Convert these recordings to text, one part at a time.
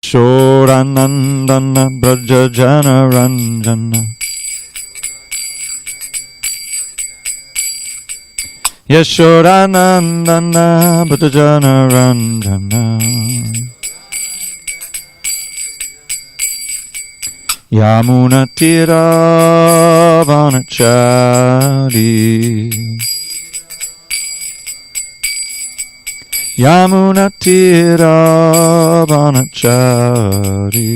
Shoranandana Braja Jana Ranjana Yashodanandana Braja Jana Ranjana Yamuna Tira Vanachari Yamuna Tira Vanachari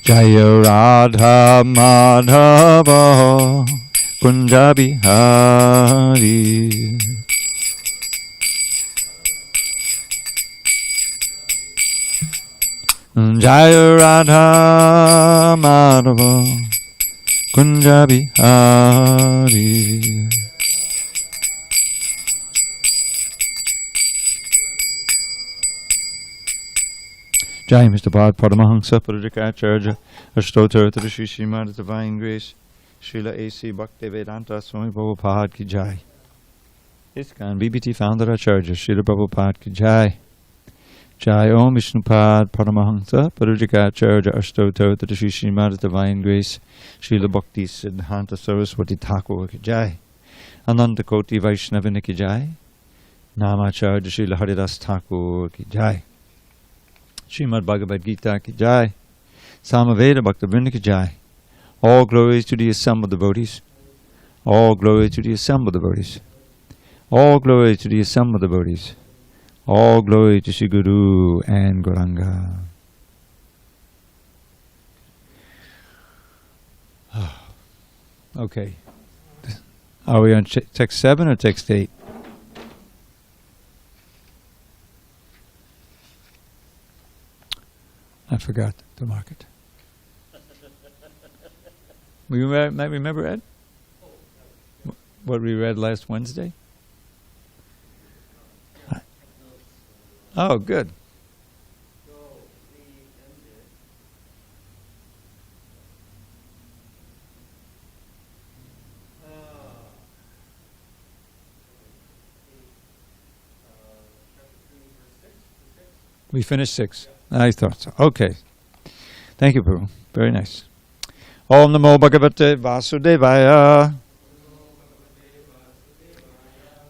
Jaya Radha Madhava Kunja Bihari Jaya Radha Madhava Kunja Bihari Jai Mr. Bhagavad Paramahamsa Parajikacharya Ashtotar to the Sri Srimad Divine Grace Srila A.C. Bhaktivedanta Swami Prabhupada Ki Jai ISKCON BBT Founder Acharya Srila Prabhupada Ki Jai Jai Om Vishnupad Paramahamsa Parajikacharya Ashtotar to the Sri Srimad Divine Grace Srila Bhakti Siddhanta Saraswati Thakur Ki Jai Ananta Koti Vaishnavina Ki Jai Namacharya Srila Haridas Thakur Ki Jai Srimad Bhagavad Gita Ki Jai Samaveda Bhaktivinoda Ki Jai. All glories to the assembled devotees. All glory to the assembled devotees. All glory to the assembled devotees. All glory to Sri Guru and Gauranga. Okay. Are we on text 7 or text 8? I forgot to mark it. You might remember, Ed? What we read last Wednesday? Oh, good. We finished 6. I thought so. Okay. Thank you, Prabhu. Very nice. Om Namo Bhagavate Vasudevaya.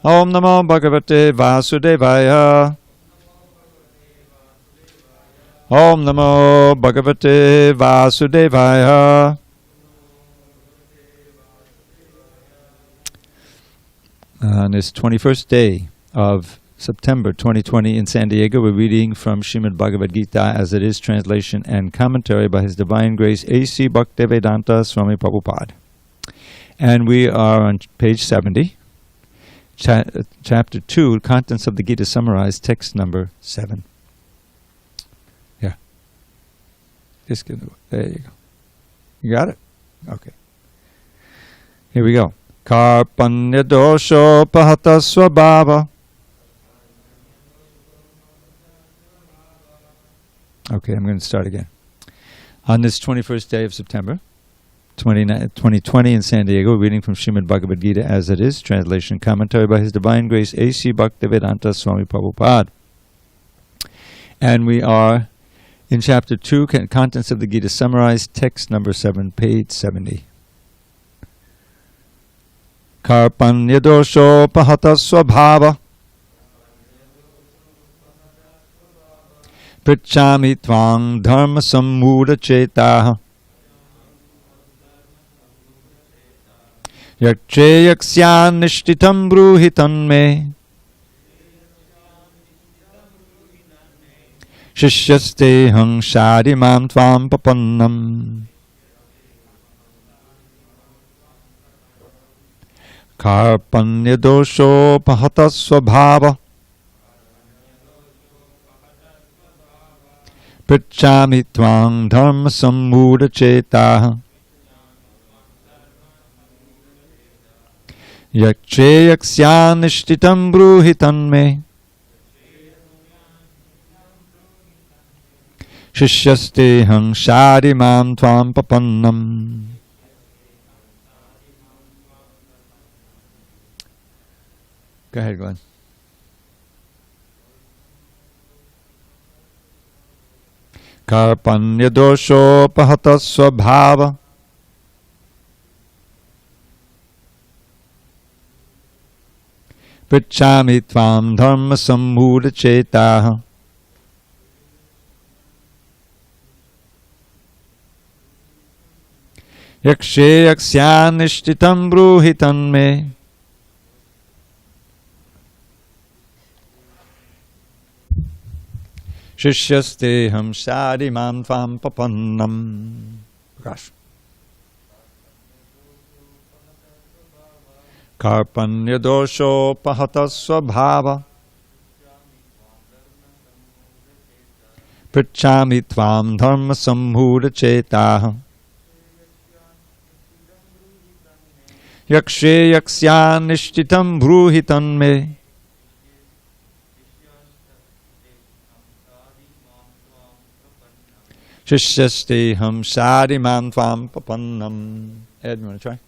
Om Namo Bhagavate Vasudevaya. Om Namo Bhagavate Vasudevaya. On this 21st day of September 2020 in SanDiego, we're reading from Srimad Bhagavad Gita as it is, translation and commentary by His Divine Grace A.C. Bhaktivedanta Swami Prabhupada. And we are on page 70, chapter 2, contents of the Gita summarized, text number 7. Yeah. There you go. You got it? Okay. Here we go. Karpanya dosho pahata swabhava. Okay, I'm going to start again. On this 21st day of September 2020 in SanDiego, reading from Srimad Bhagavad Gita as it is, translation commentary by His Divine Grace A.C. Bhaktivedanta Swami Prabhupada. And we are in chapter 2, contents of the Gita summarized, text number 7, page 70. Karpanya dosho pahata swabhava. Prichami tvang dharma sammuda cetaha. Yakche yaksyan nishtitam bruhitan me. Shishyaste hang shadimam tvam papannam. Karpanya dosho pahata swabhava. Prichami tvang dharma sammuda cetaha. Yakche yaksyan nishtitam bruhitan me. Shishyaste hang shadimam tvam papannam. Go ahead, Glenn. Karpanya dosho pahata svabhava. Prichami tvam dharma sammuda chetaha. Yakshe yaksyanishtitam bruhitan me. Shishyasteham shadimam tvam papannam. Gosh. Karpanya dosho pahata svabhava. Prichami tvam dharma sammuda chetaha. Yakshe yaksyanishtitam bruhitan me. Shishyasteham shadimam tvam papannam. Ed, you want to try?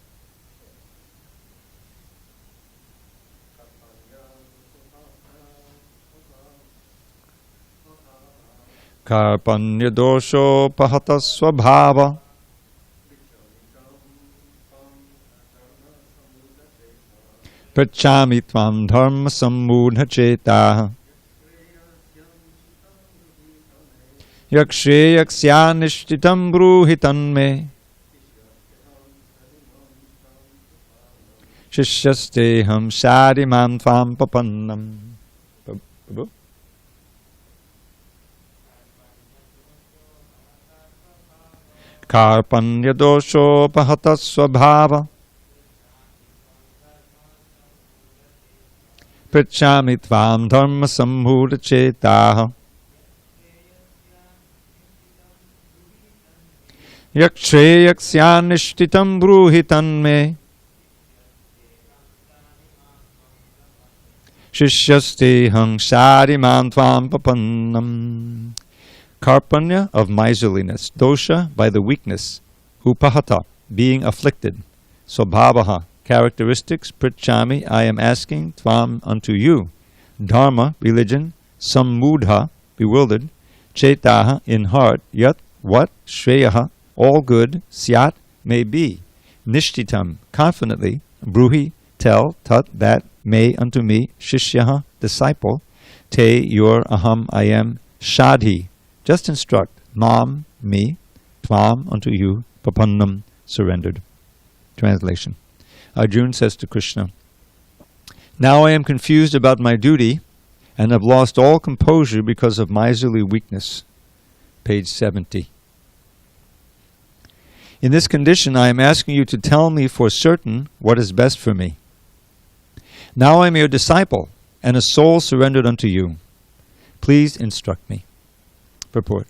Karpanya dosho pahata svabhava. Prichami tvam dharma sammudha chetaha. Yakshe yaksyanishtitam bruhitan me. Shishyasteham shadimam tvam papannam. Karpanya dosho pahata svabhava. Prichami tvam dharma sammudha chetaha. Yakshe yaksyanishtitam bruhitan me. Shishyasteham shadimam tvam papannam. Karpanya, of miserliness. Dosha, by the weakness. Upahata, being afflicted. Swabhavaha, characteristics. Prichami, I am asking. Tvam, unto you. Dharma, religion. Sammudha, bewildered. Chetaha, in heart. Yat, what? Shreyaha, all good. Syat, may be. Nishtitam, confidently. Bruhi, tell. Tat, that. May, unto me. Shishyaha, disciple. Te, your. Aham, I am. Shadhi, just instruct. Mam, me. Tvam, unto you. Papannam, surrendered. Translation. Arjuna says to Krishna, now I am confused about my duty and have lost all composure because of miserly weakness. Page 70. In this condition, I am asking you to tell me for certain what is best for me. Now I am your disciple and a soul surrendered unto you. Please instruct me. Purport.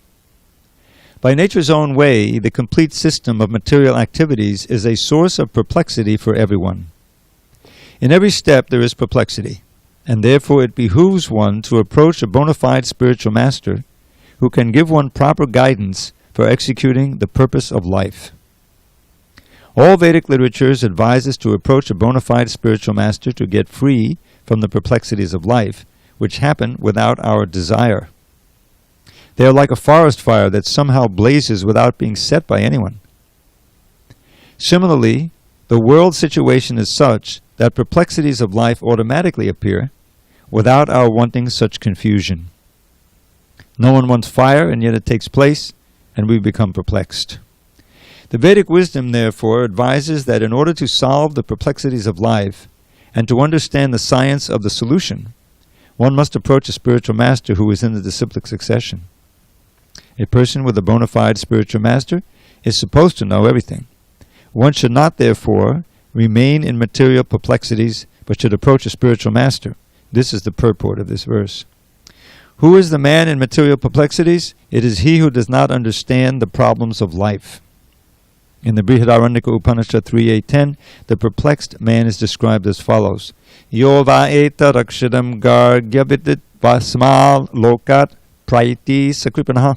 By nature's own way, the complete system of material activities is a source of perplexity for everyone. In every step there is perplexity, and therefore it behooves one to approach a bona fide spiritual master who can give one proper guidance for executing the purpose of life. All Vedic literatures advise us to approach a bona fide spiritual master to get free from the perplexities of life, which happen without our desire. They are like a forest fire that somehow blazes without being set by anyone. Similarly, the world situation is such that perplexities of life automatically appear without our wanting such confusion. No one wants fire, and yet it takes place, and we become perplexed. The Vedic wisdom, therefore, advises that in order to solve the perplexities of life and to understand the science of the solution, one must approach a spiritual master who is in the disciplic succession. A person with a bona fide spiritual master is supposed to know everything. One should not, therefore, remain in material perplexities, but should approach a spiritual master. This is the purport of this verse. Who is the man in material perplexities? It is he who does not understand the problems of life. In the Brihadaranyaka Upanishad 3.8.10, the perplexed man is described as follows. Yo va eta rakshadam gargyavidit vasmal lokat praiti sakripanaha.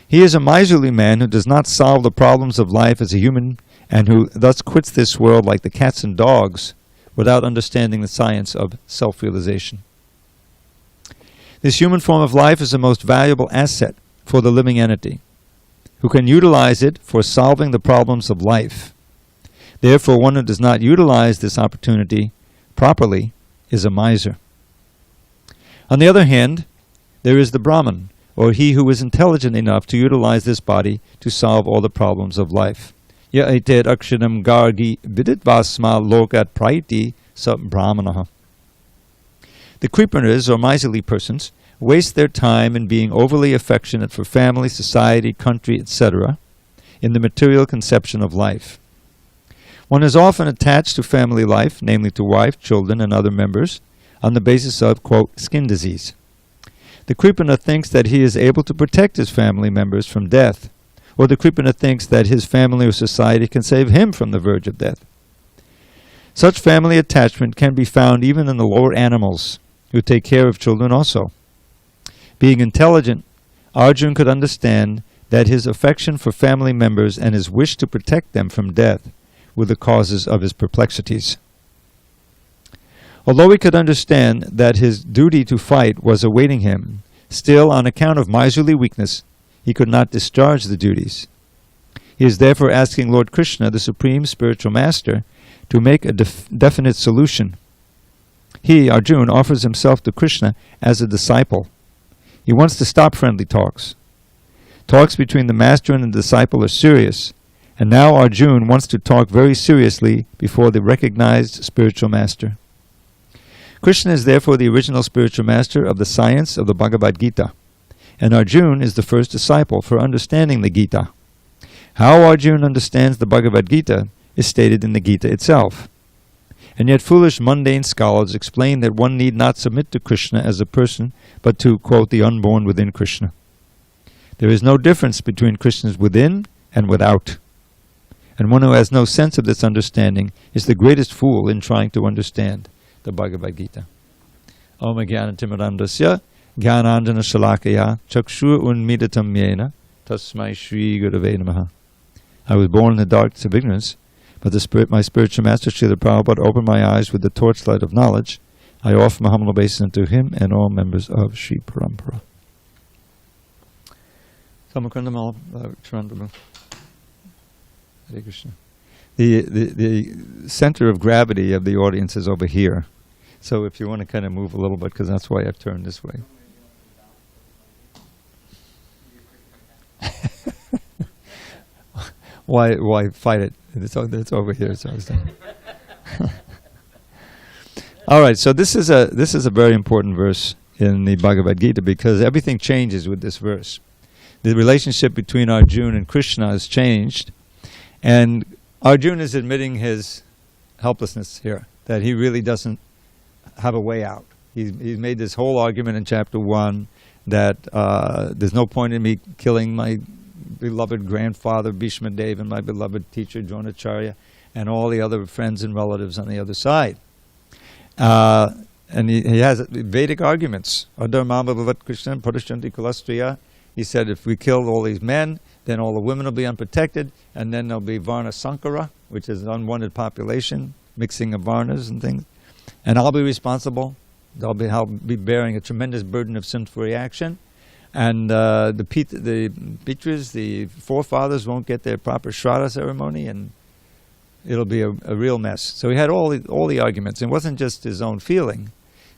He is a miserly man who does not solve the problems of life as a human, and who thus quits this world like the cats and dogs without understanding the science of self-realization. This human form of life is the most valuable asset for the living entity, who can utilize it for solving the problems of life. Therefore, one who does not utilize this opportunity properly is a miser. On the other hand, there is the Brahman, or he who is intelligent enough to utilize this body to solve all the problems of life. Ya eted akshanam gargi vidit vasma lokat praiti sa brahmanaha. The creepers, or miserly persons, waste their time in being overly affectionate for family, society, country, etc., in the material conception of life. One is often attached to family life, namely to wife, children, and other members, on the basis of, quote, skin disease. The Kripana thinks that he is able to protect his family members from death, or the Kripana thinks that his family or society can save him from the verge of death. Such family attachment can be found even in the lower animals, who take care of children also. Being intelligent, Arjuna could understand that his affection for family members and his wish to protect them from death were the causes of his perplexities. Although he could understand that his duty to fight was awaiting him, still, on account of miserly weakness, he could not discharge the duties. He is therefore asking Lord Krishna, the Supreme Spiritual Master, to make a definite solution. He, Arjuna, offers himself to Krishna as a disciple. He wants to stop friendly talks. Talks between the master and the disciple are serious, and now Arjuna wants to talk very seriously before the recognized spiritual master. Krishna is therefore the original spiritual master of the science of the Bhagavad Gita, and Arjuna is the first disciple for understanding the Gita. How Arjuna understands the Bhagavad Gita is stated in the Gita itself. And yet foolish mundane scholars explain that one need not submit to Krishna as a person, but to, quote, the unborn within Krishna. There is no difference between Krishna's within and without. And one who has no sense of this understanding is the greatest fool in trying to understand the Bhagavad Gita. Om Jnanatimidandasya Jnananjana Shalakaya Chakshu Unmidatam Yena Tasmai Shri Gurave Namaha. I was born in the darkness of ignorance, but my spiritual master, Srila Prabhupada, opened my eyes with the torchlight of knowledge. I offer my humble obeisance to him and all members of Sri Parampara. Samakandamal Charandamu. Hare Krishna. The center of gravity of the audience is over here. So if you want to kind of move a little bit, because that's why I've turned this way. Why fight it? It's over here. So all right. So this is a very important verse in the Bhagavad Gita, because everything changes with this verse. The relationship between Arjuna and Krishna has changed, and Arjuna is admitting his helplessness here, that he really doesn't have a way out. He's made this whole argument in chapter 1 that there's no point in me killing my beloved grandfather Bhishma Dev and my beloved teacher Dronacharya and all the other friends and relatives on the other side. And he has Vedic arguments. He said, if we kill all these men, then all the women will be unprotected, and then there'll be Varna Sankara, which is an unwanted population, mixing of Varnas and things. And I'll be responsible. I'll be bearing a tremendous burden of sinful reaction. And the Pitras, the forefathers, won't get their proper Shraddha ceremony, and it'll be a real mess. So he had all the arguments. It wasn't just his own feeling.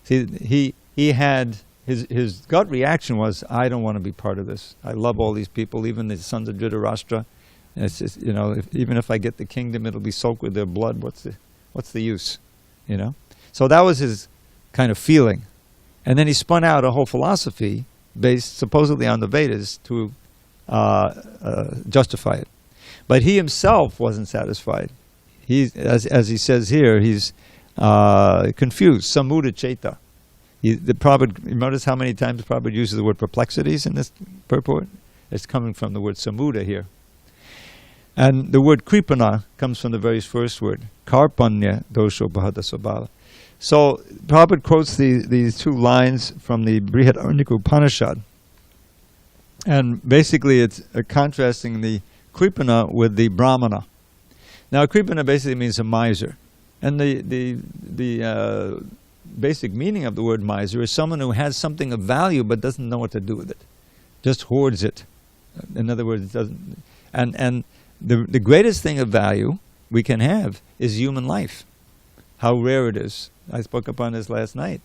See, he had his gut reaction was, I don't want to be part of this. I love all these people, even the sons of Dhritarashtra. And it's just, even if I get the kingdom, it'll be soaked with their blood. What's the use? So that was his kind of feeling. And then he spun out a whole philosophy based supposedly on the Vedas to justify it. But he himself wasn't satisfied. As he says here, he's confused. Samudha Cheta. The Prabhupada, you notice how many times Prabhupada uses the word perplexities in this purport? It's coming from the word samudha here. And the word kripana comes from the very first word, karpanya dosho bahada sabala. So Prabhupada quotes these two lines from the Brihadaranyaka Upanishad. And basically it's contrasting the kripana with the brahmana. Now kripana basically means a miser. And the basic meaning of the word miser is someone who has something of value but doesn't know what to do with it. just hoards it. In other words, it doesn't. And the greatest thing of value we can have is human life. How rare it is. I spoke upon this last night.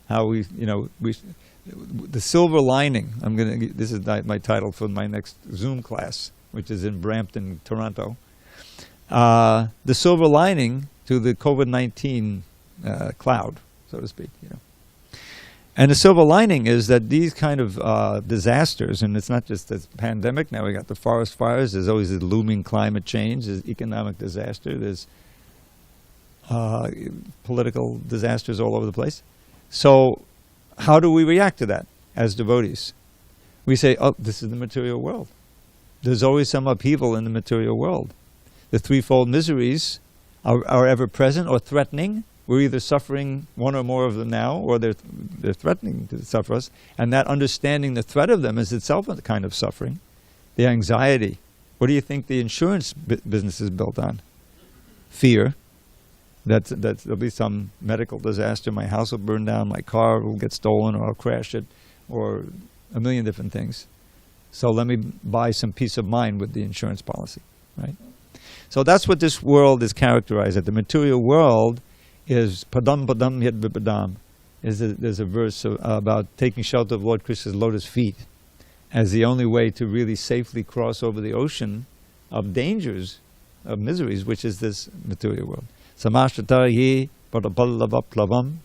How the silver lining. This is my title for my next Zoom class, which is in Brampton, Toronto. The silver lining to the COVID-19 cloud, so to speak. And the silver lining is that these kind of disasters, and it's not just this pandemic, now we got the forest fires, there's always the looming climate change, there's economic disaster, there's political disasters all over the place. So how do we react to that as devotees? We say, oh, this is the material world. There's always some upheaval in the material world. The threefold miseries are ever present or threatening. We're either suffering one or more of them now, or they're threatening to suffer us. And that understanding the threat of them is itself a kind of suffering. The anxiety. What do you think the insurance business is built on? Fear. There'll be some medical disaster. My house will burn down. My car will get stolen, or I'll crash it, or a million different things. So let me buy some peace of mind with the insurance policy, right? So that's what this world is characterized as. The material world is padam padam yad vipadam. There's a verse about taking shelter of Lord Krishna's lotus feet as the only way to really safely cross over the ocean of dangers, of miseries, which is this material world. Samashtrata ye padapallavaplavam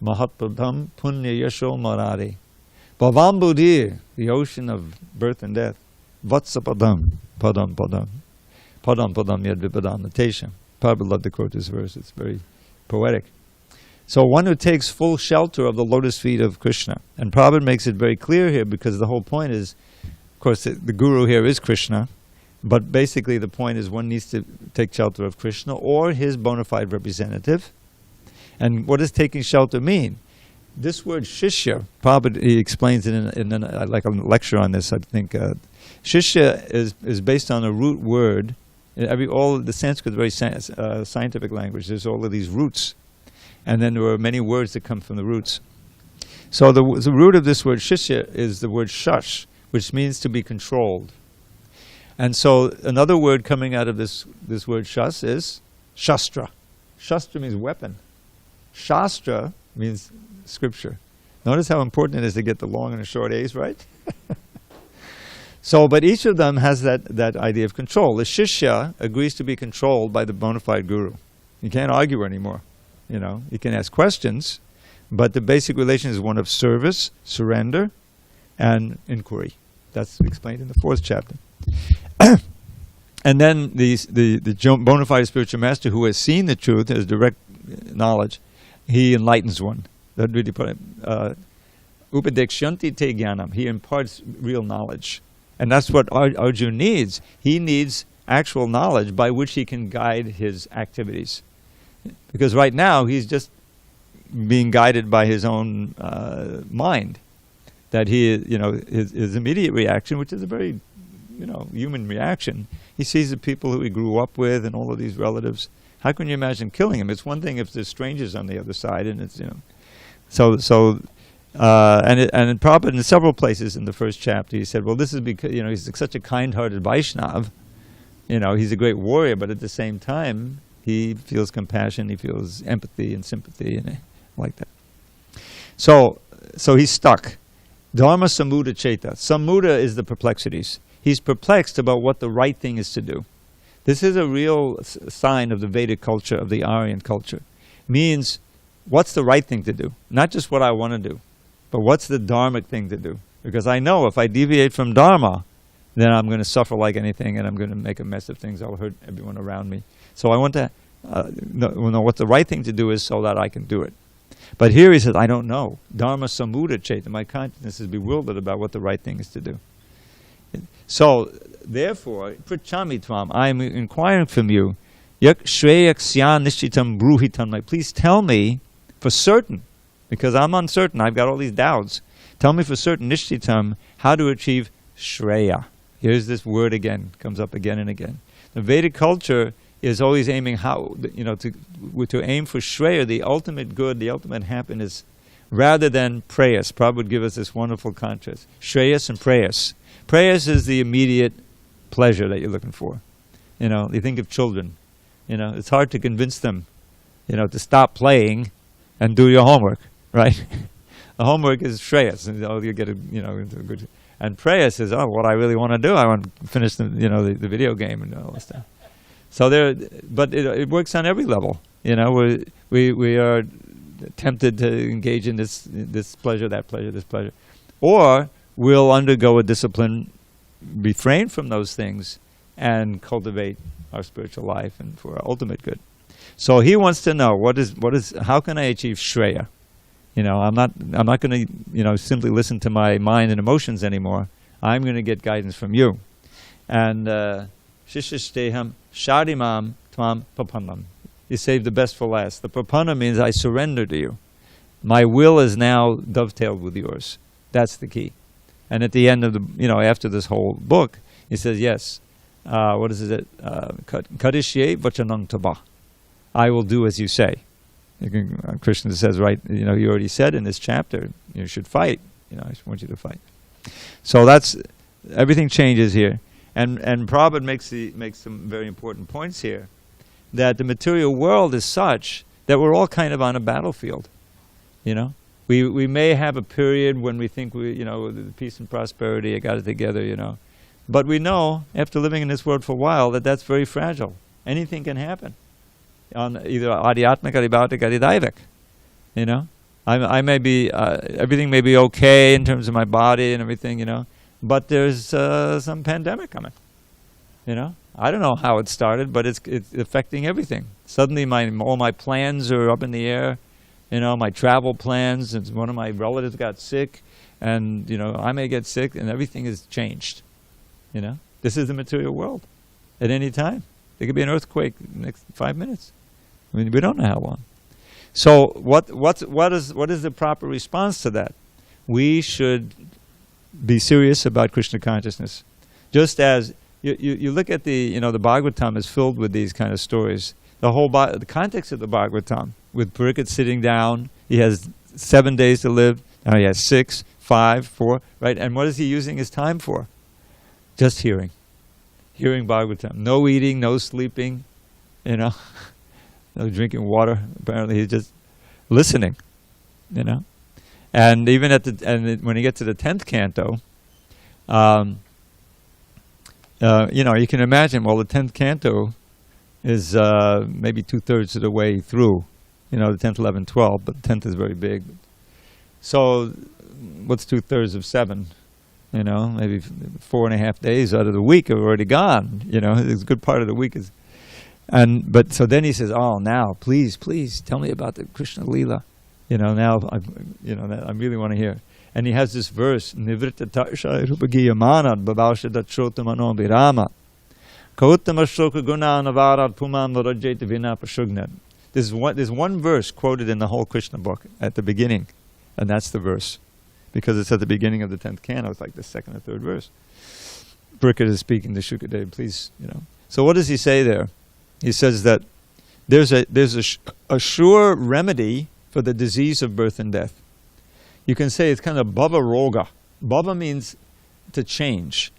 mahatpadam punya yasho marari. Bhavambudir, the ocean of birth and death. Vatsapadam, padam padam. Padam padam yad vipadam. Natation. Prabhupada loved to quote this verse. It's very poetic. So one who takes full shelter of the lotus feet of Krishna. And Prabhupada makes it very clear here, because the whole point is, of course, the guru here is Krishna, but basically the point is one needs to take shelter of Krishna or his bona fide representative. And what does taking shelter mean? This word shishya, Prabhupada, he explains it in like a lecture on this, I think. Shishya is based on a root word. All the Sanskrit is very scientific language. There's all of these roots. And then there are many words that come from the roots. So the root of this word shishya is the word shush, which means to be controlled. And so another word coming out of this word shas is shastra. Shastra means weapon. Shastra means scripture. Notice how important it is to get the long and the short A's right? So, but each of them has that idea of control. The shishya agrees to be controlled by the bona fide guru. You can't argue anymore. You can ask questions, but the basic relation is one of service, surrender, and inquiry. That's explained in the 4th chapter. And then the bona fide spiritual master who has seen the truth, has direct knowledge, he enlightens one. Upadekshanti te jnanam. He imparts real knowledge. And that's what Arjuna needs. He needs actual knowledge by which he can guide his activities. Because right now he's just being guided by his own mind. That his immediate reaction, which is a very human reaction, he sees the people who he grew up with and all of these relatives. How can you imagine killing him? It's one thing if there's strangers on the other side, and it's and Prabhupada in several places in the 1st chapter he said, well, this is because he's such a kind-hearted Vaishnav. He's a great warrior, but at the same time he feels compassion, he feels empathy and sympathy, and like that. So he's stuck. Dharma sammuda cheta. Sammuda is the perplexities. He's perplexed about what the right thing is to do. This is a real sign of the Vedic culture, of the Aryan culture. Means, what's the right thing to do? Not just what I want to do, but what's the dharmic thing to do? Because I know if I deviate from dharma, then I'm going to suffer like anything, and I'm going to make a mess of things. I'll hurt everyone around me. So I want to know what the right thing to do is so that I can do it. But here he says, I don't know. Dharma sammuda cheta. My consciousness is bewildered about what the right thing is to do. So, therefore, pritchami tvam, I am inquiring from you, yak shreyak syan nishitam bruhitam. Please tell me for certain, because I'm uncertain, I've got all these doubts. Tell me for certain, nishitam, how to achieve shreya. Here's this word again, comes up again and again. The Vedic culture is always aiming to aim for shreya, the ultimate good, the ultimate happiness, rather than prayas. Prabhupada would give us this wonderful contrast. Shreyas and prayas. Prayas is the immediate pleasure that you're looking for. You think of children. It's hard to convince them, to stop playing and do your homework, right? The homework is shreyas, and you get into a good. And prayas is, what I really want to do. I want to finish the video game and all this stuff. So but it works on every level. We are tempted to engage in this pleasure, that pleasure, this pleasure, or we'll undergo a discipline, refrain from those things, and cultivate our spiritual life and for our ultimate good. So he wants to know how can I achieve Shreya? I'm not going to simply listen to my mind and emotions anymore. I'm going to get guidance from you. And Shishisteham Shadimam Tvam Papanam. You saved the best for last. The Papana means I surrender to you. My will is now dovetailed with yours. That's the key. And at the end of after this whole book, he says, yes, what is it? Kadishye vachanam taba. I will do as you say. Krishna says, right, you already said in this chapter, you should fight. I want you to fight. So everything changes here. And Prabhupada makes some very important points here, that the material world is such that we're all kind of on a battlefield. We may have a period when we think the peace and prosperity, I got it together, But we know, after living in this world for a while, that that's very fragile. Anything can happen. On either adhyatmik, adhibautik, adhidaivik. I may be, everything may be okay in terms of my body and everything, but there's some pandemic coming. I don't know how it started, but it's affecting everything. Suddenly all my plans are up in the air. My travel plans, and one of my relatives got sick, and I may get sick, and everything has changed. This is the material world. At any time, there could be an earthquake in the next 5 minutes. We don't know how long. So what is the proper response to that? We should be serious about Krishna consciousness. Just as you look at the Bhagavatam is filled with these kind of stories. The context of the Bhagavatam, with Parikshit sitting down, he has 7 days to live. Now he has 6, 5, 4, right? And what is he using his time for? Just hearing Bhagavatam. No eating, no sleeping, no drinking water. Apparently he's just listening, And even when you get to the 10th canto, you can imagine. Well, the 10th canto is maybe 2/3 of the way through. The 10th, 11th, 12th, but the 10th is very big. So, what's 2/3 of 7? Maybe 4.5 days out of the week are already gone. It's a good part of the week is. But so then he says, now, please, tell me about the Krishna Leela. Now, I really want to hear. And he has this verse, Nivritta Tarsha Rupagiyamanad Babaushada Chotamano Virama Kauttama Shloka Guna Navarad Puman Varajeta Vina Pashugnad. There's one verse quoted in the whole Krishna book at the beginning, and that's the verse. Because it's at the beginning of the 10th canto, it's like the second or third verse. Parikshit is speaking to Shukadev, please, So what does he say there? He says that there's a sure remedy for the disease of birth and death. You can say it's kind of bhava roga. Bhava means to change.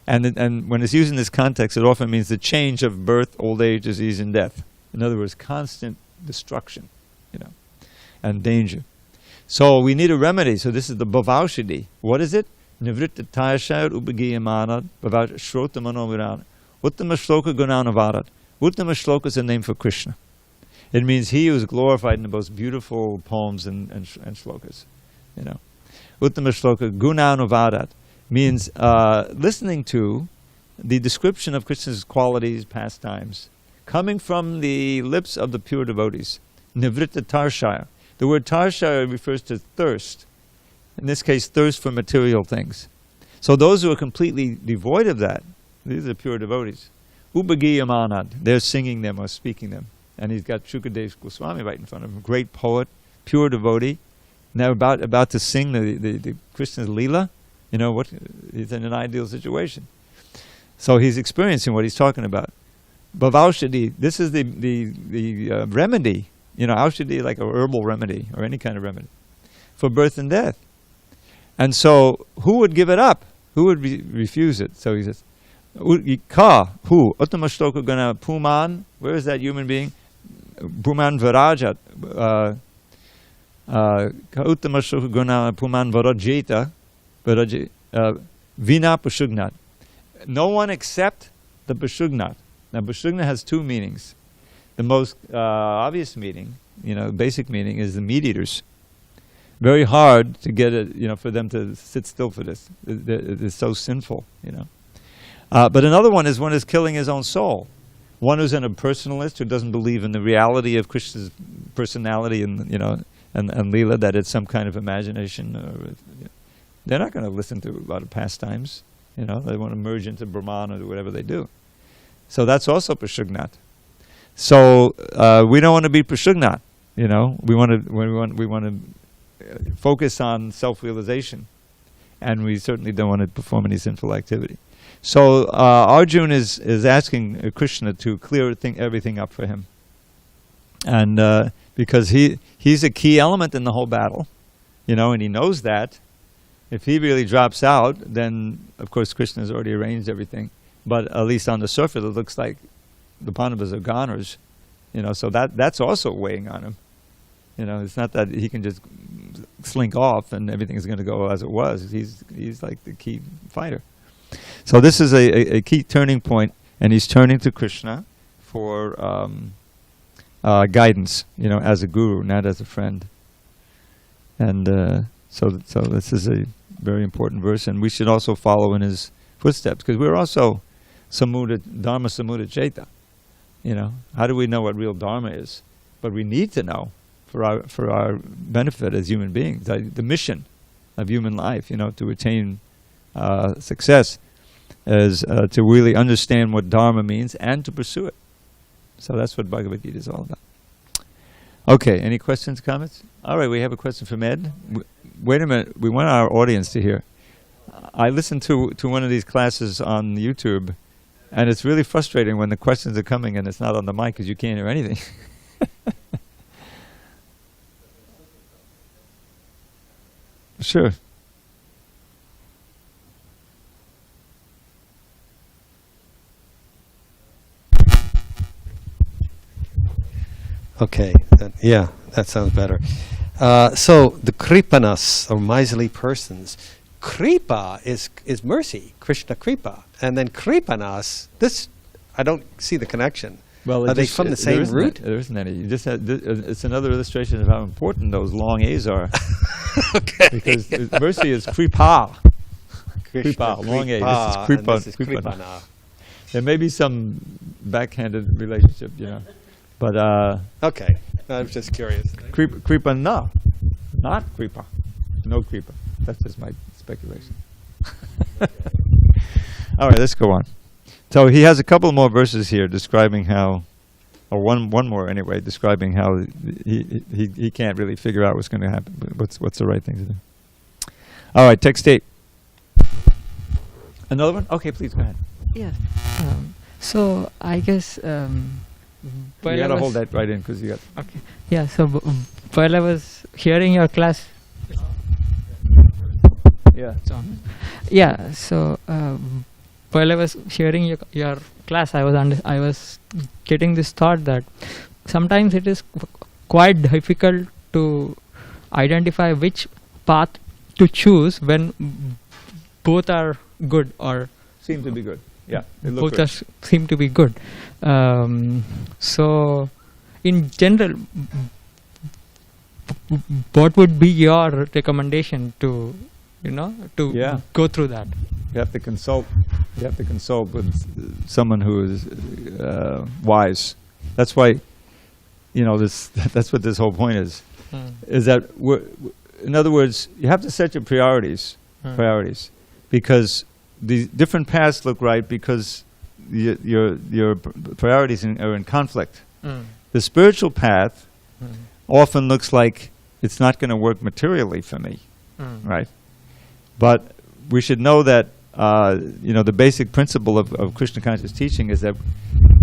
And when it's used in this context, it often means the change of birth, old age, disease, and death. In other words, constant destruction, and danger. So we need a remedy. So this is the bhavaushadhi. What is it? Nivritta tayashayar upagiyamanad bhavav shrota manovirana uttama shloka gunanavarad. Uttama shloka is a name for Krishna. It means he who is glorified in the most beautiful poems and shlokas. Uttama shloka gunanavarad means listening to the description of Krishna's qualities, pastimes, coming from the lips of the pure devotees. Nivritta tarshaya. The word tarshaya refers to thirst. In this case, thirst for material things. So those who are completely devoid of that, these are pure devotees. Upagiyamanad, they're singing them or speaking them. And he's got Shukadev Goswami right in front of him, great poet, pure devotee. Now about to sing the Krishna's Leela, he's in an ideal situation. So he's experiencing what he's talking about. Bhavaushadhi, this is the remedy, aushadhi like a herbal remedy or any kind of remedy. for birth and death. And so, who would give it up? Who would refuse it? So he says, Ka, who? Uttama shloka guna puman, where is that human being? Puman varajat. Ka uttama shloka guna puman varajeta, vina pashugnat. No one except the pashugnat. Now, pashugnat has two meanings. The most obvious meaning, basic meaning, is the meat eaters. Very hard to get it, for them to sit still for this. It's so sinful, But another one is killing his own soul. One who's a personalist who doesn't believe in the reality of Krishna's personality and Leela, that it's some kind of imagination. They're not going to listen to a lot of pastimes. They want to merge into Brahman or whatever they do. So that's also Pashugnat. So we don't want to be Pashugnat. We want to focus on self-realization, and we certainly don't want to perform any sinful activity. So Arjuna is asking Krishna to clear everything up for him, and because he's a key element in the whole battle, and he knows that. If he really drops out, then of course Krishna's already arranged everything. But at least on the surface, it looks like the Pandavas are goners, So that's also weighing on him. It's not that he can just slink off and everything's going to go as it was. He's like the key fighter. So this is a key turning point, and he's turning to Krishna for guidance, as a guru, not as a friend. And so this is a very important verse, and we should also follow in his footsteps, because we're also Dharma Samudra Cheta. How do we know what real Dharma is? But we need to know for our benefit as human beings, the mission of human life, to attain success, is to really understand what Dharma means and to pursue it. So that's what Bhagavad Gita is all about. Okay, any questions, comments? All right, we have a question from Ed. Wait a minute, we want our audience to hear. I listened to one of these classes on YouTube, and it's really frustrating when the questions are coming and it's not on the mic because you can't hear anything. Sure. Okay, that sounds better. So the kripanas, or miserly persons, kripa is mercy, Krishna kripa, and then kripanas. This I don't see the connection. Well, are they from the same root? There isn't any. You just it's another illustration of how important those long A's are. Okay. Because mercy is kripa. Kripa, long A. This is kripa. This is kripana. There may be some backhanded relationship, But okay, I'm just curious. Kripa na, not kripa, no kripa. That's just my speculation. All right, let's go on. So he has a couple more verses here describing how, or one more anyway, describing how he can't really figure out what's going to happen. What's the right thing to do? All right, text 8. Another one? Okay, please go ahead. Yeah. So I guess. You gotta hold that right in because you got. Okay. Yeah. So while I was hearing your class. Yeah. Yeah. So while I was hearing your class, I was getting this thought that sometimes it is quite difficult to identify which path to choose when both are good or seem to be good. Yeah, both seem to be good. So, in general, what would be your recommendation to, go through that? You have to consult. You have to consult with someone who is wise. That's why, that's what this whole point is. Is that in other words, you have to set your priorities. Because the different paths look right because your priorities are in conflict. The spiritual path often looks like it's not going to work materially for me, right? But we should know that the basic principle of Krishna conscious teaching is that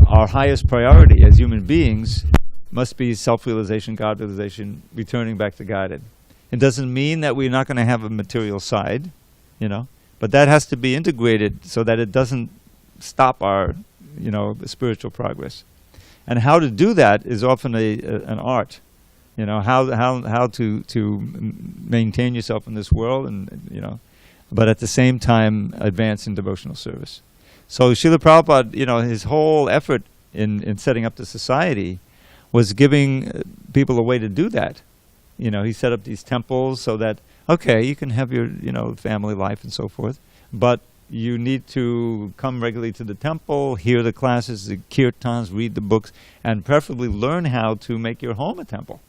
our highest priority as human beings must be self-realization, God realization, returning back to Godhead. It doesn't mean that we're not going to have a material side, but that has to be integrated so that it doesn't stop our, spiritual progress. And how to do that is often an art. How to maintain yourself in this world, and but at the same time advance in devotional service. So Srila Prabhupada, his whole effort in setting up the society was giving people a way to do that. He set up these temples so that, okay, you can have your, family life and so forth, but you need to come regularly to the temple, hear the classes, the kirtans, read the books, and preferably learn how to make your home a temple.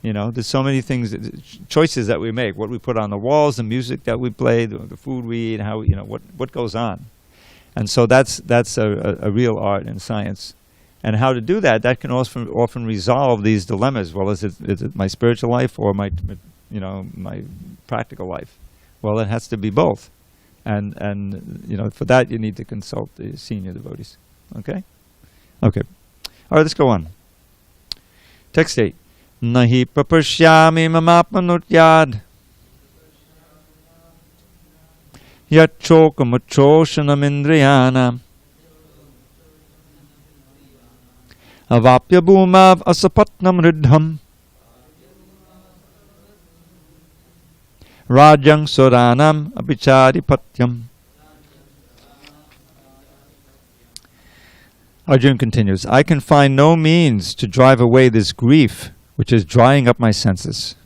There's so many things, choices that we make, what we put on the walls, the music that we play, the food we eat, how, what goes on. And so that's a real art and science. And how to do that can also often resolve these dilemmas. Well, is it my spiritual life or my practical life? Well, it has to be both. And for that you need to consult the senior devotees. Okay? Okay. All right, let's go on. Text 8. Nahi papashyami mamapmanutyad yat chokamuchoshanam indriyana avapya bhumav asapatnam riddham rajang suranam apicharipatyam. Arjuna continues, I can find no means to drive away this grief which is drying up my senses.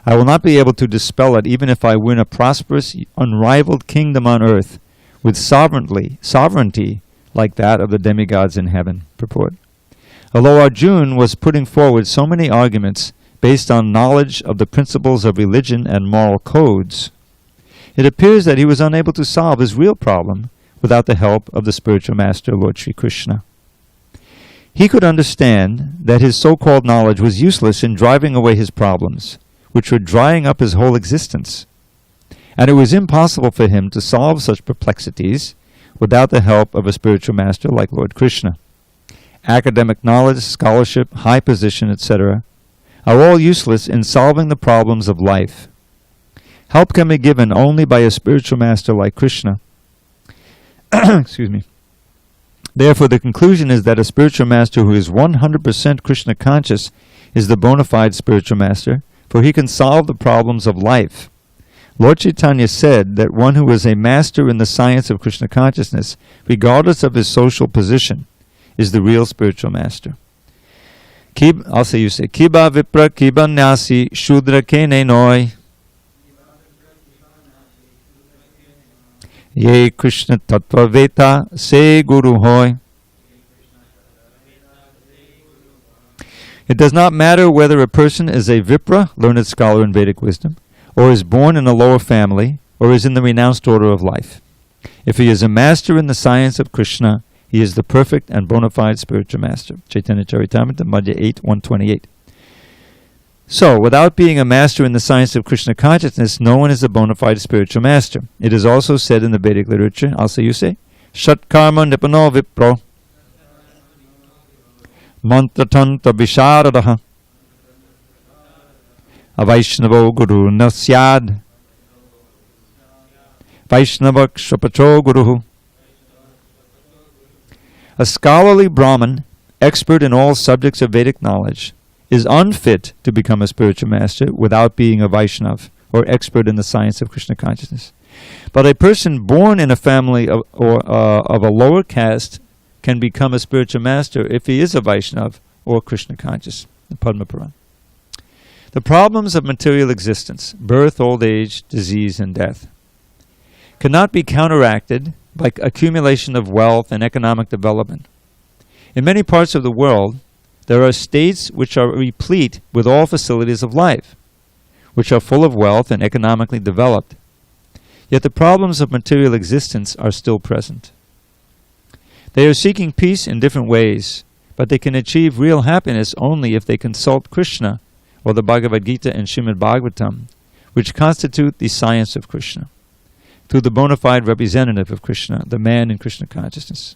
I will not be able to dispel it even if I win a prosperous, unrivaled kingdom on earth with sovereignty like that of the demigods in heaven. Purport. Although Arjuna was putting forward so many arguments based on knowledge of the principles of religion and moral codes, it appears that he was unable to solve his real problem without the help of the spiritual master, Lord Sri Krishna. He could understand that his so-called knowledge was useless in driving away his problems, which were drying up his whole existence, and it was impossible for him to solve such perplexities without the help of a spiritual master like Lord Krishna. Academic knowledge, scholarship, high position, etc. are all useless in solving the problems of life. Help can be given only by a spiritual master like Krishna. Excuse me. Therefore, the conclusion is that a spiritual master who is 100% Krishna conscious is the bona fide spiritual master, for he can solve the problems of life. Lord Chaitanya said that one who is a master in the science of Krishna consciousness, regardless of his social position, is the real spiritual master. I'll say you say, Kiba vipra kiba nyasi shudra kene noi. Ye Krishna tattva veta se guru hoy. It does not matter whether a person is a Vipra, learned scholar in Vedic wisdom, or is born in a lower family, or is in the renounced order of life. If he is a master in the science of Krishna, he is the perfect and bona fide spiritual master. Chaitanya Charitamrita, Madhya 8, 128. So, without being a master in the science of Krishna consciousness, no one is a bona fide spiritual master. It is also said in the Vedic literature, also you say, Shat karma nipano vipro mantratanta visharadaha avaishnavo guru nasyad vaishnavak shapacho guruhu. A scholarly Brahmin, expert in all subjects of Vedic knowledge, is unfit to become a spiritual master without being a Vaishnav or expert in the science of Krishna consciousness. But a person born in a family of a lower caste can become a spiritual master if he is a Vaishnav or Krishna conscious. The Padma Puran. The problems of material existence, birth, old age, disease, and death, cannot be counteracted by accumulation of wealth and economic development. In many parts of the world, there are states which are replete with all facilities of life, which are full of wealth and economically developed. Yet the problems of material existence are still present. They are seeking peace in different ways, but they can achieve real happiness only if they consult Krishna or the Bhagavad Gita and Srimad Bhagavatam, which constitute the science of Krishna, through the bona fide representative of Krishna, the man in Krishna consciousness.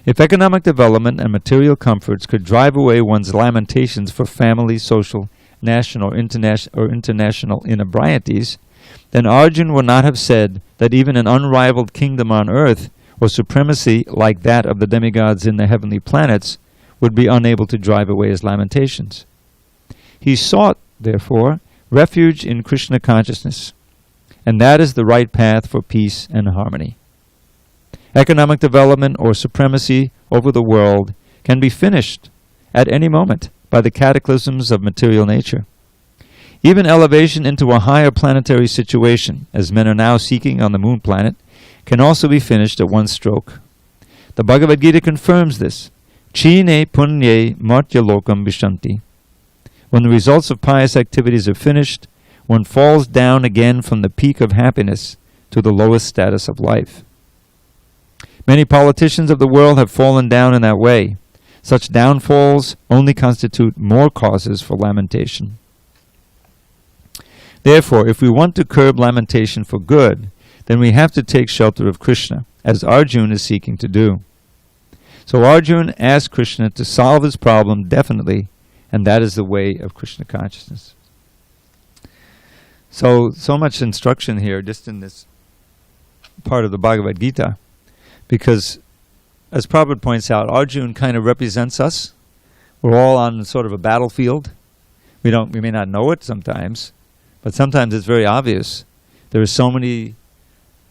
If economic development and material comforts could drive away one's lamentations for family, social, national or international inebrieties, then Arjuna would not have said that even an unrivaled kingdom on earth or supremacy like that of the demigods in the heavenly planets would be unable to drive away his lamentations. He sought, therefore, refuge in Krishna consciousness, and that is the right path for peace and harmony. Economic development or supremacy over the world can be finished at any moment by the cataclysms of material nature. Even elevation into a higher planetary situation, as men are now seeking on the moon planet, can also be finished at one stroke. The Bhagavad Gita confirms this. Chine punye martya lokam vishanti. When the results of pious activities are finished, one falls down again from the peak of happiness to the lowest status of life. Many politicians of the world have fallen down in that way. Such downfalls only constitute more causes for lamentation. Therefore, if we want to curb lamentation for good, then we have to take shelter of Krishna, as Arjuna is seeking to do. So Arjuna asked Krishna to solve his problem definitely, and that is the way of Krishna consciousness. So much instruction here just in this part of the Bhagavad Gita, because as Prabhupada points out, Arjuna kind of represents us. We're all on sort of a battlefield. We may not know it sometimes, but sometimes it's very obvious. There are so many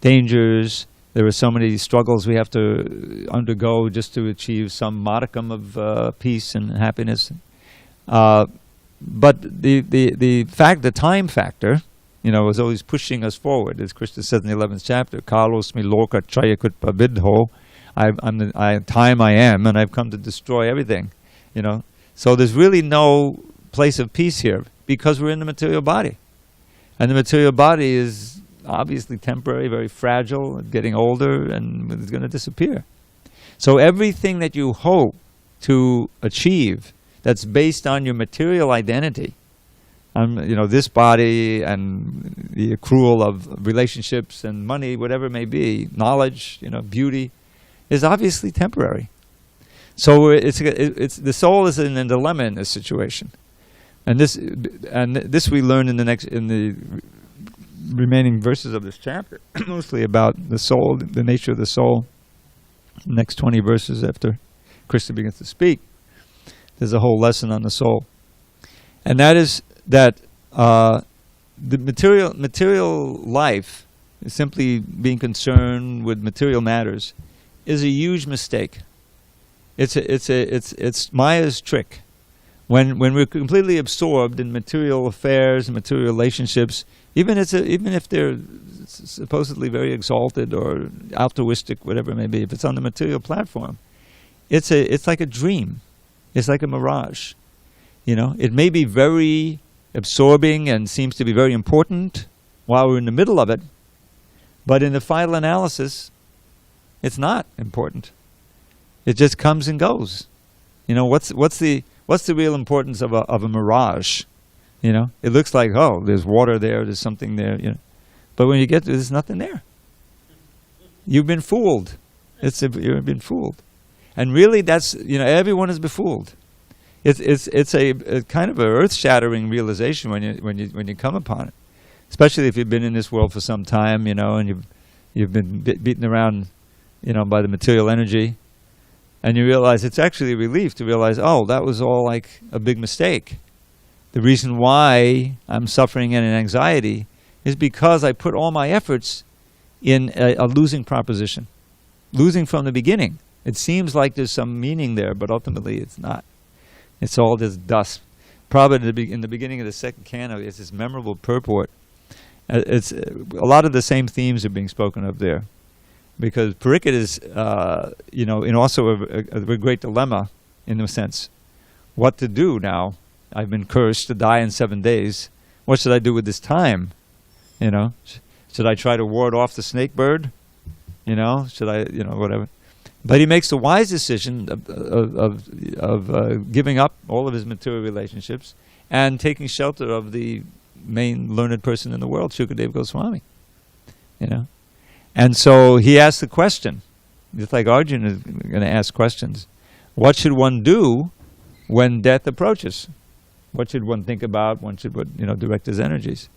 dangers, there are so many struggles we have to undergo just to achieve some modicum of peace and happiness. But the time factor, is always pushing us forward, as Krishna says in the 11th chapter. Kalosmi loka chayakutpa vidho. Time I am, and I've come to destroy everything. So there's really no place of peace here because we're in the material body, and the material body is obviously temporary, very fragile, getting older, and it's going to disappear. So everything that you hope to achieve that's based on your material identity, this body and the accrual of relationships and money, whatever it may be, knowledge, beauty, is obviously temporary. So it's the soul is in a dilemma in this situation, and this we learn in the remaining verses of this chapter, mostly about the soul, the nature of the soul. Next 20 verses after Krishna begins to speak, there's a whole lesson on the soul, and that is that the material life, simply being concerned with material matters, is a huge mistake. It's Maya's trick. When we're completely absorbed in material affairs and material relationships, even if they're supposedly very exalted or altruistic, whatever it may be, if it's on the material platform, it's like a dream. It's like a mirage. It may be very absorbing and seems to be very important while we're in the middle of it, but in the final analysis, it's not important. It just comes and goes. What's the real importance of a mirage? It looks like, oh, there's water there, there's something there, but when you get there's nothing there. You've been fooled. You've been fooled, and really, that's everyone is befooled. It's a kind of a earth-shattering realization when you come upon it, especially if you've been in this world for some time, and you've been beaten around, by the material energy, and you realize it's actually a relief to realize, oh, that was all like a big mistake. The reason why I'm suffering and in anxiety is because I put all my efforts in a losing proposition, losing from the beginning. It seems like there's some meaning there, but ultimately it's not. It's all just dust. Probably in the beginning of the second canto, it's this memorable purport. It's a lot of the same themes are being spoken of there, because Parikshit is, in also a great dilemma in a sense. What to do now? I've been cursed to die in 7 days. What should I do with this time? Should I try to ward off the snake bird? Should I, whatever. But he makes the wise decision of giving up all of his material relationships and taking shelter of the main learned person in the world, Shukadeva Goswami. And so he asks the question, just like Arjuna is going to ask questions. What should one do when death approaches? What should one think about? One should, direct his energies.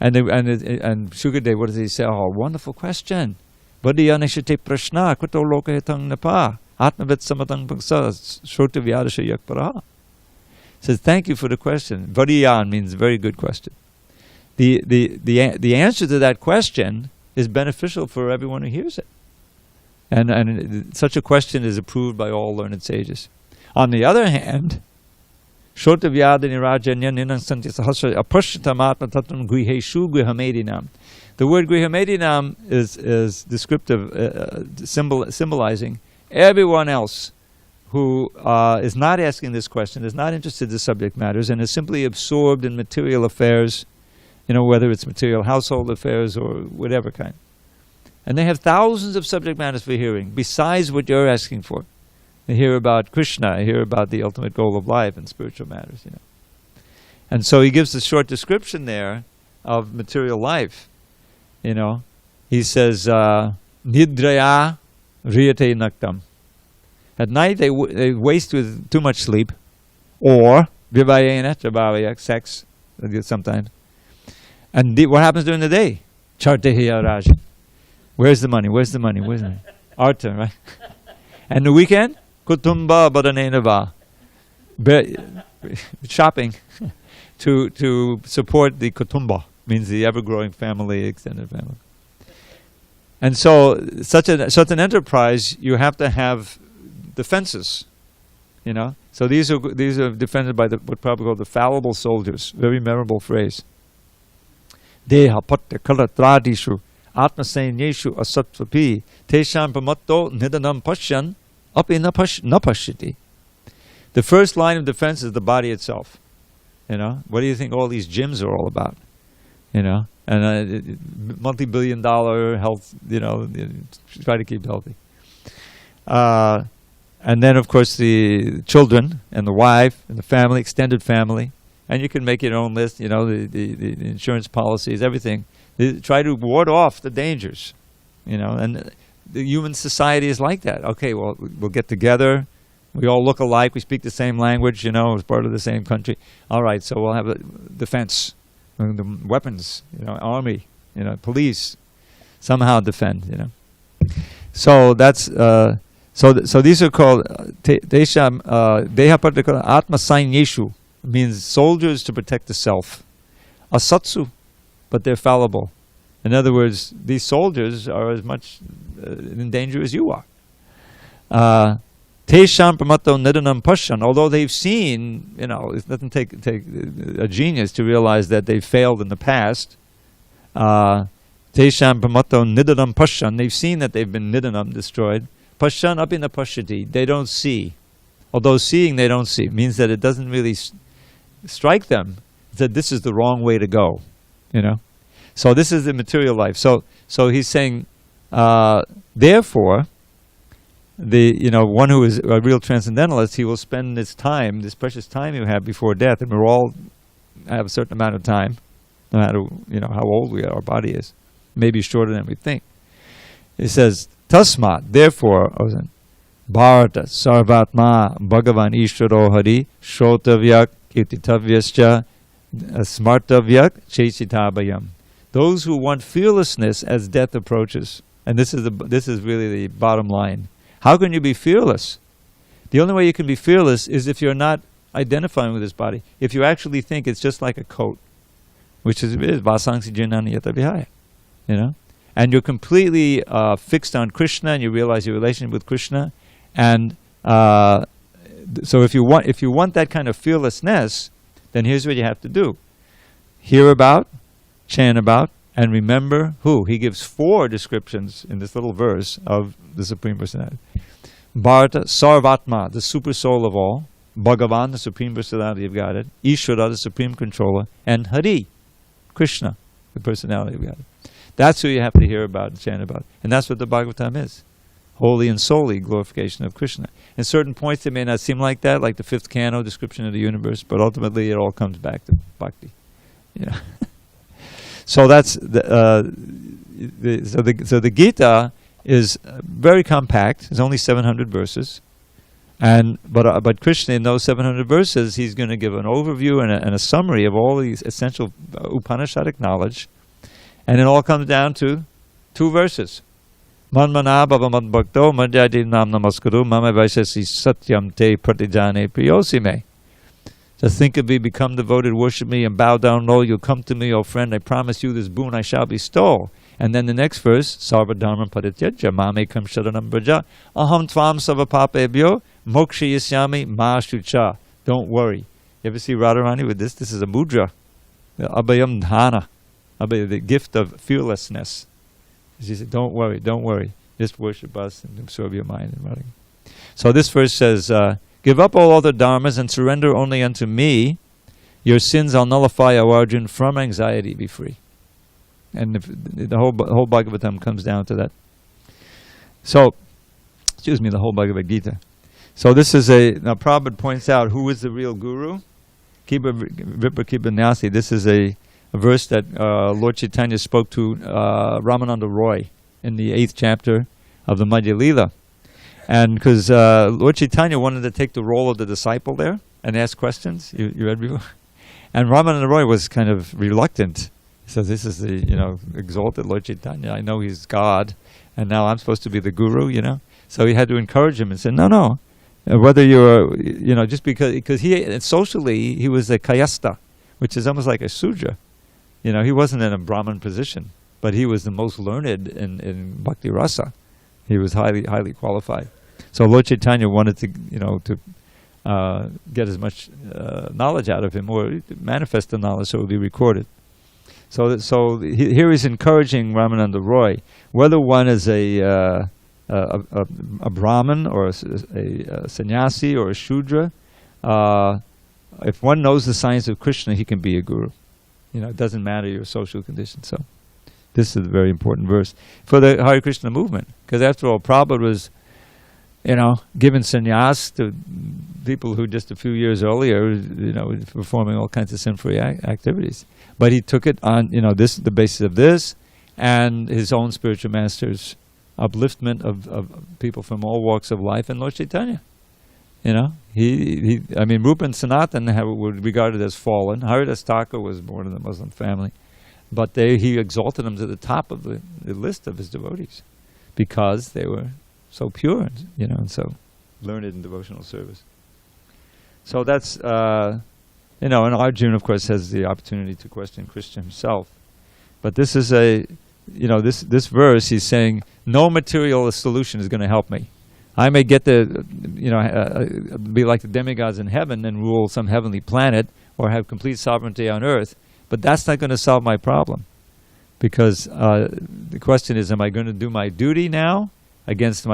And Shukadev, what does he say? Oh, wonderful question. Vadyanishate prashna kuto lokahitang napa atmavet samatang pangsa shota vyadasha yakparaha. Says, thank you for the question. Vadyan means very good question. The answer to that question is beneficial for everyone who hears it. And such a question is approved by all learned sages. On the other hand, Shota Vyadani Rajanya Ninang Santi Sahasra Apashtamatma Tatam Griheshu Grihamedinam. The word Grihamedinam is descriptive, symbolizing everyone else who is not asking this question, is not interested in the subject matters, and is simply absorbed in material affairs, whether it's material household affairs or whatever kind. And they have thousands of subject matters for hearing, besides what you're asking for. They hear about Krishna, they hear about the ultimate goal of life and spiritual matters, And so he gives a short description there of material life. He says, Nidraya riyate naktam. At night they waste with too much sleep, or vivayena chabhavaya, sex, sometimes. And what happens during the day? Chartehiya raja. Where's the money? Where's the money? Where's the money? Artha, right? And the weekend? Kutumba badanenava. Shopping to support the kutumba, means the ever-growing family, extended family. And so such an enterprise, you have to have defenses, So these are defended by what probably called the fallible soldiers. Very memorable phrase. Deha patta kalatradishu atmasainyeshu asatvapi tesham pramatto nidanam pashyan api na pashyati. The first line of defense is the body itself. What do you think all these gyms are all about? And multi-billion-dollar health. Try to keep healthy. And then, of course, the children and the wife and the family, extended family. And you can make your own list, the insurance policies, everything. They try to ward off the dangers, and the human society is like that. Okay, well, we'll get together. We all look alike. We speak the same language, as part of the same country. All right, so we'll have a defense, the weapons, army, police, somehow defend, So that's... So these are called Desham Deha Patikala Atma Sainyeshu, means soldiers to protect the self. Asatsu, but they're fallible. In other words, these soldiers are as much in danger as you are. Tesham Pramato Nidanam Pashan, although they've seen, it doesn't take a genius to realize that they've failed in the past. Tesham Pramato Nidanam Pashan, they've seen that they've been Nidanam, destroyed. Pashan apina pashyati, they don't see. Although seeing they don't see, means that it doesn't really strike them that this is the wrong way to go, So this is the material life. So he's saying, therefore, one who is a real transcendentalist, he will spend this time, this precious time you have before death, and we all have a certain amount of time, no matter how old we are, our body is, maybe shorter than we think. He says, Tasmat, therefore, Bharata, Sarvatma, Bhagavan Ishvaro Hari, Shrotavyak, Kirtitavyascha, Smartavyak, Chesitabayam. Those who want fearlessness as death approaches, and this is really the bottom line. How can you be fearless? The only way you can be fearless is if you're not identifying with this body. If you actually think it's just like a coat, which is Vasangsi Jinani Yata Vihaya, and you're completely fixed on Krishna, and you realize your relationship with Krishna, and so if you want that kind of fearlessness, then here's what you have to do: hear about, chant about, and remember who. He gives 4 descriptions in this little verse of the Supreme Personality. Bharata, Sarvatma, the super soul of all; Bhagavan, the Supreme Personality of Godhead; Ishvara, the Supreme Controller; and Hari, Krishna, the Personality of Godhead. That's who you have to hear about and chant about. And that's what the Bhagavatam is. Wholly and solely glorification of Krishna. In certain points it may not seem like that, like the 5th canto description of the universe, but ultimately it all comes back to bhakti. So that's the Gita is very compact. It's only 700 verses. But Krishna, in those 700 verses, he's going to give an overview and a summary of all these essential Upanishadic knowledge, and it all comes down to 2 verses. Manmana bhava madbhakto madhyadi nam namaskuru mama vaishasi satyam te pratijane priyosime. Just think of me, become devoted, worship me, and bow down low. You'll come to me, O friend. I promise you this boon I shall bestow. And then the next verse, Sarva dharma parityajya mamekam sharanam braja aham tvam savapapebhyo mokshayisyami ma shucha. Don't worry. You ever see Radharani with this? This is a mudra. Abhayam dhana. The gift of fearlessness. She said, don't worry. Just worship us and absorb your mind and running. So this verse says, give up all other dharmas and surrender only unto me. Your sins I'll nullify, O Arjun. From anxiety be free. And the whole Bhagavatam comes down to that. So, the whole Bhagavad Gita. So this is now Prabhupada points out who is the real guru. Vipra Kiba Nyasi. This is a verse that Lord Chaitanya spoke to Ramananda Roy in the 8th chapter of the Madhya Lila. And because Lord Chaitanya wanted to take the role of the disciple there and ask questions. You read before? And Ramananda Roy was kind of reluctant. He says, this is the, exalted Lord Chaitanya. I know he's God, and now I'm supposed to be the guru, So he had to encourage him and say, no. Whether you're, just because he, socially, he was a kayasta, which is almost like a sudra. He wasn't in a Brahmin position, but he was the most learned in Bhakti Rasa. He was highly, highly qualified. So Lord Chaitanya wanted to, to get as much knowledge out of him, or manifest the knowledge so it would be recorded. So here he's encouraging Ramananda Roy, whether one is a Brahmin or a sannyasi or a Shudra, if one knows the science of Krishna, he can be a guru. It doesn't matter your social condition. So this is a very important verse for the Hare Krishna movement, because after all, Prabhupada was, giving sannyas to people who just a few years earlier, performing all kinds of sinful activities. But he took it on, the basis of this and his own spiritual master's upliftment of people from all walks of life, and Lord Chaitanya. Rupa and Sanatan were regarded as fallen. Haridas Thakur was born in the Muslim family, but he exalted them to the top of the list of his devotees because they were so pure, and so learned in devotional service. So that's, and Arjuna, of course, has the opportunity to question Krishna himself. But this is this verse, he's saying, no material solution is going to help me. I may get be like the demigods in heaven and rule some heavenly planet or have complete sovereignty on earth, but that's not going to solve my problem. Because the question is, am I going to do my duty now against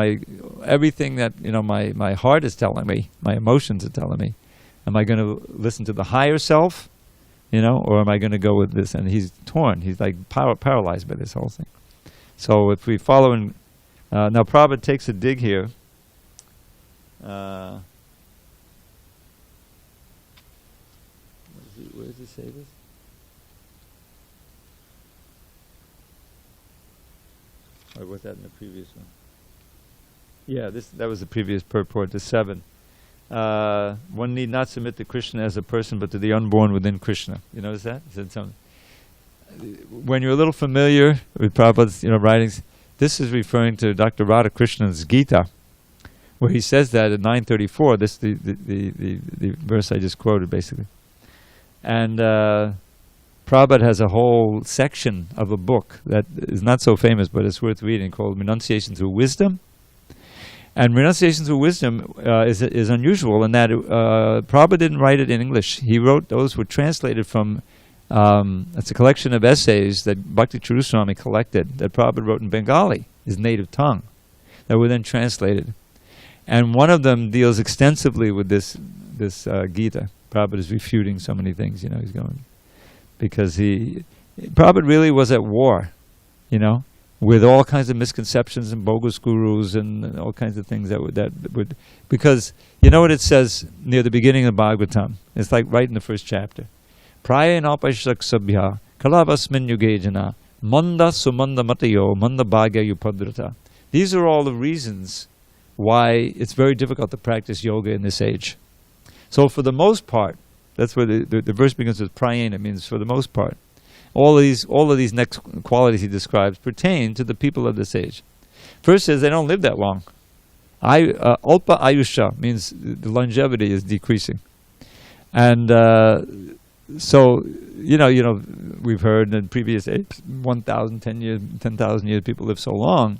everything that my heart is telling me, my emotions are telling me? Am I going to listen to the higher self, or am I going to go with this? And he's torn. He's like paralyzed by this whole thing. So if we follow now Prabhupada takes a dig here. Where does he say this? Or was that in the previous one? Yeah, that was the previous purport, the 7. One need not submit to Krishna as a person, but to the unborn within Krishna. You notice that? When you're a little familiar with Prabhupada's writings, this is referring to Dr. Radhakrishna's Gita, where he says that at 934. This the verse I just quoted, basically. And Prabhupada has a whole section of a book that is not so famous, but it's worth reading, called Renunciation Through Wisdom. And Renunciation Through Wisdom is unusual in that Prabhupada didn't write it in English. He wrote, those were translated from, it's a collection of essays that Bhakti Chiruswami collected, that Prabhupada wrote in Bengali, his native tongue, that were then translated. And one of them deals extensively with this Gita. Prabhupada is refuting so many things, he's going. Because Prabhupada really was at war, with all kinds of misconceptions and bogus gurus and all kinds of things that would because what it says near the beginning of Bhagavatam? It's like right in the first chapter. Praya napashak sabhya kalavasmin yugejana manda sumanda matayo manda bhagya upadrata. These are all the reasons why it's very difficult to practice yoga in this age. So for the most part, that's where the verse begins with prayena, means for the most part. All of these next qualities he describes pertain to the people of this age. First says they don't live that long. Alpa ayusha means the longevity is decreasing. And so, we've heard in previous age, 1,000, 10,000 years, people live so long.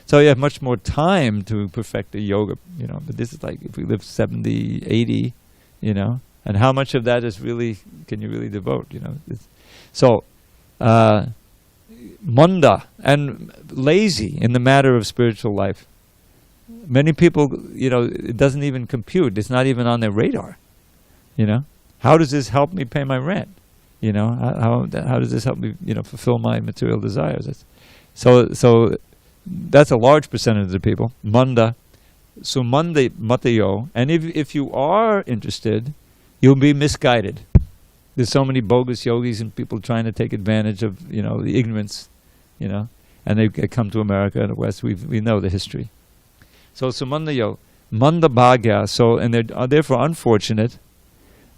So you have much more time to perfect the yoga, But this is like if we live 70, 80, and how much of that can you really devote, So, manda and lazy in the matter of spiritual life. Many people, it doesn't even compute. It's not even on their radar. How does this help me pay my rent? How does this help me, fulfill my material desires? So that's a large percentage of the people. Manda, sumanda matayo. And if you are interested, you'll be misguided. There's so many bogus yogis and people trying to take advantage of, the ignorance, and they come to America and the West. We know the history. So sumandayo, manda bhagya. So and they're therefore unfortunate.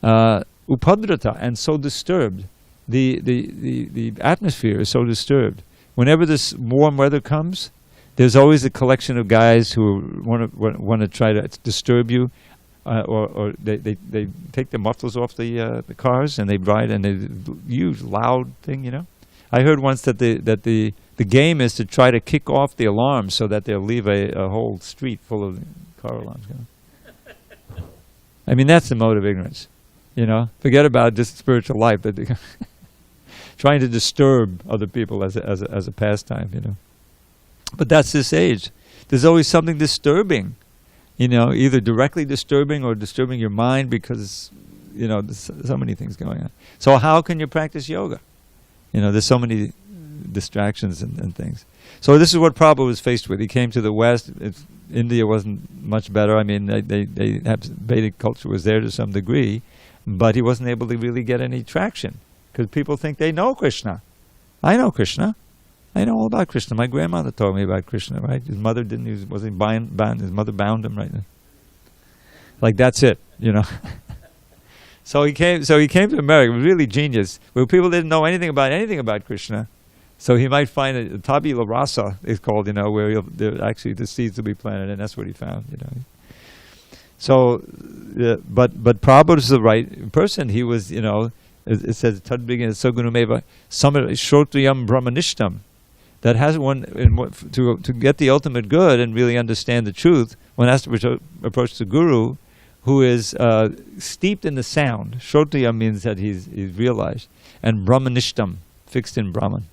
Upadrata, and so disturbed. The atmosphere is so disturbed. Whenever this warm weather comes, there's always a collection of guys who want to try to disturb you, or they take the mufflers off the cars and they ride and they use loud thing. I heard once that the game is to try to kick off the alarms so that they'll leave a whole street full of car alarms. I mean, that's the mode of ignorance. Forget about just spiritual life, but trying to disturb other people as a pastime. But that's this age. There's always something disturbing, either directly disturbing or disturbing your mind because, there's so many things going on. So how can you practice yoga? There's so many distractions and things. So this is what Prabhupada was faced with. He came to the West. India wasn't much better. I mean, they have Vedic culture was there to some degree, but he wasn't able to really get any traction because people think they know Krishna. I know Krishna. I know all about Krishna. My grandmother told me about Krishna, right? His mother didn't. He wasn't bound. His mother bound him, right? Like that's it, So he came to America. It was really genius. Where people didn't know anything about Krishna. So he might find a tabula rasa, it's called, where actually the seeds will be planted, and that's what he found, So, but Prabhupada is the right person. He was, it says, Tadbhigyan Sagunameva Shrotuyam Brahmanishtam. That has to get the ultimate good and really understand the truth, one has to approach the Guru, who is steeped in the sound. Shrotuyam means that he's realized. And Brahmanishtam, fixed in Brahman,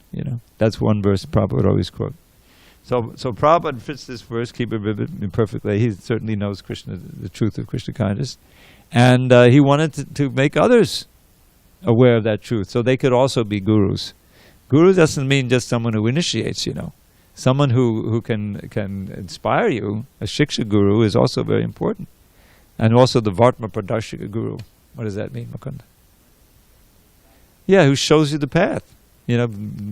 That's one verse Prabhupada would always quote. So Prabhupada fits this verse, keep it vivid, perfectly. He certainly knows Krishna, the truth of Krishna consciousness. And he wanted to make others aware of that truth, so they could also be gurus. Guru doesn't mean just someone who initiates, Someone who can inspire you. A Shiksha Guru is also very important. And also the Vartma Pradarshika Guru. What does that mean, Mukunda? Yeah, who shows you the path.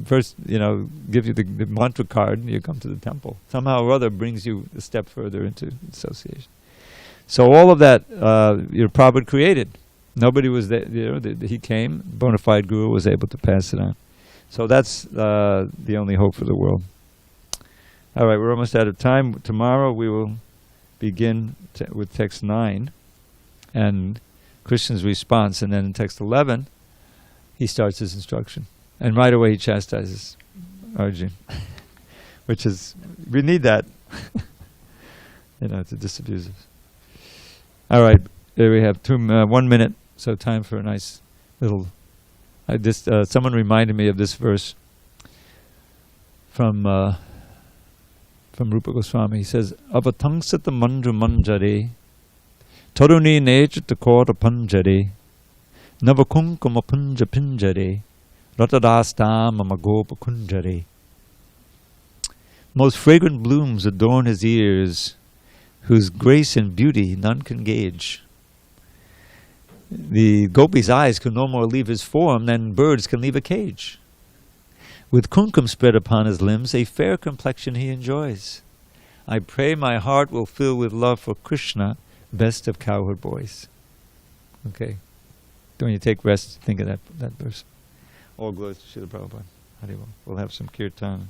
First, gives you the mantra card and you come to the temple. Somehow or other brings you a step further into association. So all of that, Prabhupada created. Nobody was there, he came, bona fide Guru was able to pass it on. So that's the only hope for the world. All right, we're almost out of time. Tomorrow we will begin with text 9 and Krishna's response, and then in text 11 he starts his instruction. And right away he chastises Arjuna, which is, we need that, to disabuse us. All right, there we have 1 minute, so time for a nice little, someone reminded me of this verse from Rupa Goswami. He says, Avatangsata manju manjare, taruni nejata kora panjare, navakunkama punja pinjare, ratadastam amagopa kunjare. Most fragrant blooms adorn his ears, whose grace and beauty none can gauge. The gopi's eyes can no more leave his form than birds can leave a cage. With kumkum spread upon his limbs, a fair complexion he enjoys. I pray my heart will fill with love for Krishna, best of cowherd boys. Okay. When you take rest, think of that verse. All glories to Srila Prabhupada. Hari Bol. We'll have some kirtan.